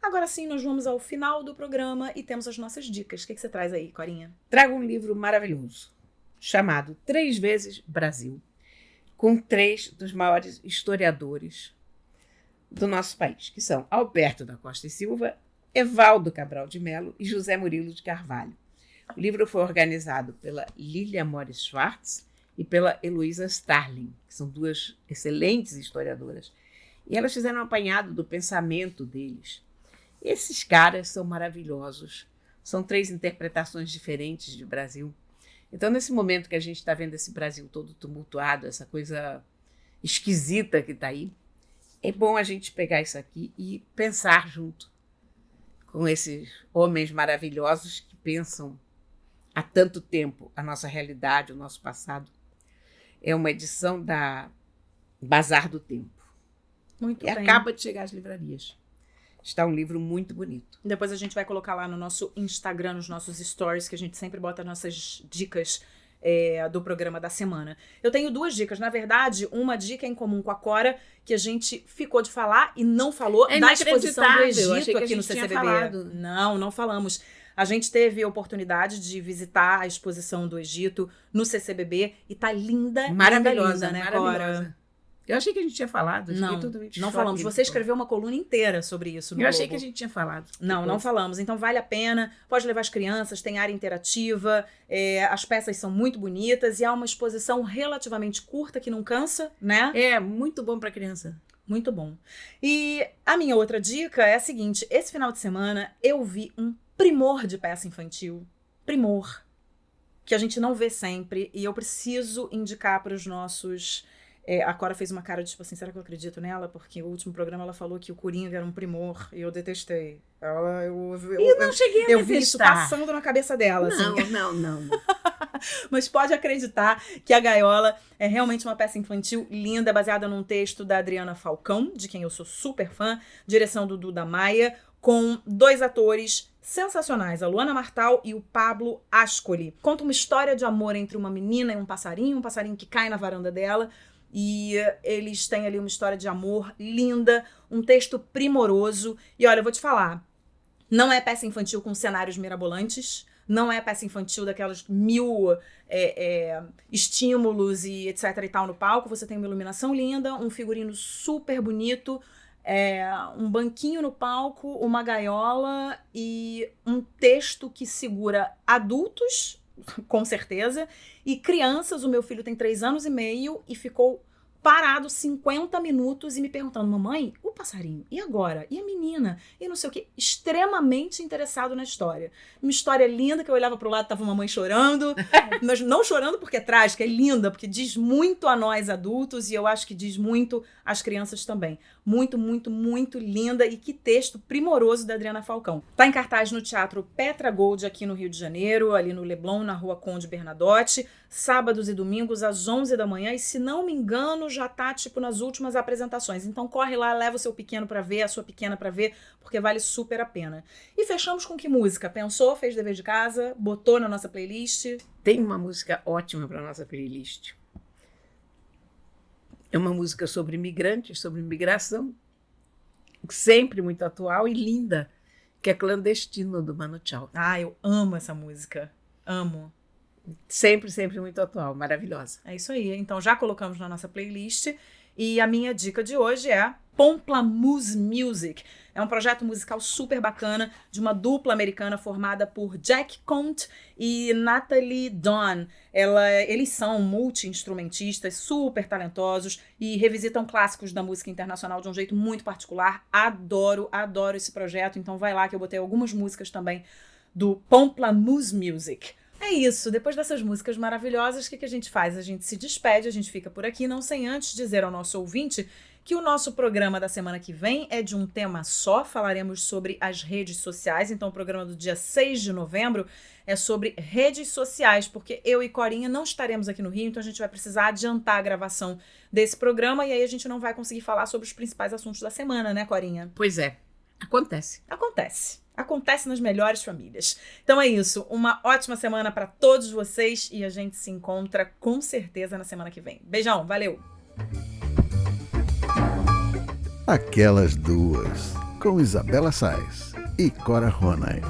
Agora sim, nós vamos ao final do programa e temos as nossas dicas. O que você traz aí, Corinha? Trago um livro maravilhoso, chamado 3 vezes Brasil, com 3 dos maiores historiadores do nosso país, que são Alberto da Costa e Silva, Evaldo Cabral de Melo e José Murilo de Carvalho. O livro foi organizado pela Lília Mores Schwartz e pela Heloísa Starling, que são 2 excelentes historiadoras. E elas fizeram um apanhado do pensamento deles. Esses caras são maravilhosos. São 3 interpretações diferentes de Brasil. Então, nesse momento que a gente está vendo esse Brasil todo tumultuado, essa coisa esquisita que está aí, é bom a gente pegar isso aqui e pensar junto com esses homens maravilhosos que pensam há tanto tempo a nossa realidade, o nosso passado. É uma edição da Bazar do Tempo. Muito bem. Acaba de chegar às livrarias. Está um livro muito bonito. Depois a gente vai colocar lá no nosso Instagram, nos nossos stories, que a gente sempre bota nossas dicas do programa da semana. Eu tenho 2 dicas. Na verdade, uma dica em comum com a Cora, que a gente ficou de falar e não falou da exposição do Egito aqui no CCBB. Não falamos. A gente teve a oportunidade de visitar a exposição do Egito no CCBB e tá linda, maravilhosa, né, Cora? Eu achei que a gente tinha falado. Não falamos. Você escreveu uma coluna inteira sobre isso no Globo. Achei que a gente tinha falado. Não falamos. Então vale a pena. Pode levar as crianças, tem área interativa, as peças são muito bonitas e há uma exposição relativamente curta que não cansa, né? É, muito bom para criança. Muito bom. E a minha outra dica é a seguinte. Esse final de semana eu vi um primor de peça infantil. Primor. Que a gente não vê sempre e eu preciso indicar para os nossos... A Cora fez uma cara de tipo assim, será que eu acredito nela? Porque o último programa ela falou que o Coringa era um primor e eu detestei. Eu cheguei a eu vi isso passando na cabeça dela. Não. Mas pode acreditar que A Gaiola é realmente uma peça infantil linda, baseada num texto da Adriana Falcão, de quem eu sou super fã, direção do Duda Maia, com 2 atores sensacionais, a Luana Martal e o Pablo Ascoli. Conta uma história de amor entre uma menina e um passarinho que cai na varanda dela, e eles têm ali uma história de amor linda, um texto primoroso. E olha, eu vou te falar, não é peça infantil com cenários mirabolantes, não é peça infantil daquelas 1000 estímulos e etc e tal no palco. Você tem uma iluminação linda, um figurino super bonito, um banquinho no palco, uma gaiola e um texto que segura adultos, com certeza, e crianças. O meu filho tem 3 anos e meio e ficou parado 50 minutos e me perguntando: mamãe, o passarinho, e agora? E a menina? E não sei o quê. Extremamente interessado na história. Uma história linda, que eu olhava pro lado, tava uma mãe chorando, mas não chorando porque é trágica, é linda, porque diz muito a nós adultos, e eu acho que diz muito às crianças também. Muito, muito, muito linda, e que texto primoroso da Adriana Falcão. Tá em cartaz no Teatro Petra Gold, aqui no Rio de Janeiro, ali no Leblon, na Rua Conde Bernadotte, sábados e domingos às 11 da manhã, e se não me engano já tá tipo nas últimas apresentações. Então corre lá, leva o seu pequeno pra ver, a sua pequena pra ver, porque vale super a pena. E fechamos com que música? Pensou, fez dever de casa, botou na nossa playlist? Tem uma música ótima para nossa playlist. É uma música sobre imigrantes, sobre imigração, sempre muito atual e linda, que é Clandestino, do Manu Chao. Ah, eu amo essa música. Amo. Sempre, sempre muito atual, maravilhosa. É isso aí. Então já colocamos na nossa playlist. E a minha dica de hoje é Pomplamoose Music. É um projeto musical super bacana de uma dupla americana formada por Jack Conte e Natalie Dawn. Eles são multi-instrumentistas super talentosos e revisitam clássicos da música internacional de um jeito muito particular. Adoro, adoro esse projeto. Então vai lá que eu botei algumas músicas também do Pomplamoose Music. É isso, depois dessas músicas maravilhosas, o que a gente faz? A gente se despede, a gente fica por aqui, não sem antes dizer ao nosso ouvinte que o nosso programa da semana que vem é de um tema só. Falaremos sobre as redes sociais. Então o programa do dia 6 de novembro é sobre redes sociais, porque eu e Corinha não estaremos aqui no Rio, então a gente vai precisar adiantar a gravação desse programa, e aí a gente não vai conseguir falar sobre os principais assuntos da semana, né, Corinha? Pois é, acontece. Acontece nas melhores famílias. Então é isso, uma ótima semana para todos vocês, e a gente se encontra com certeza na semana que vem. Beijão, valeu! Aquelas Duas, com Isabela Sais e Cora Ronay.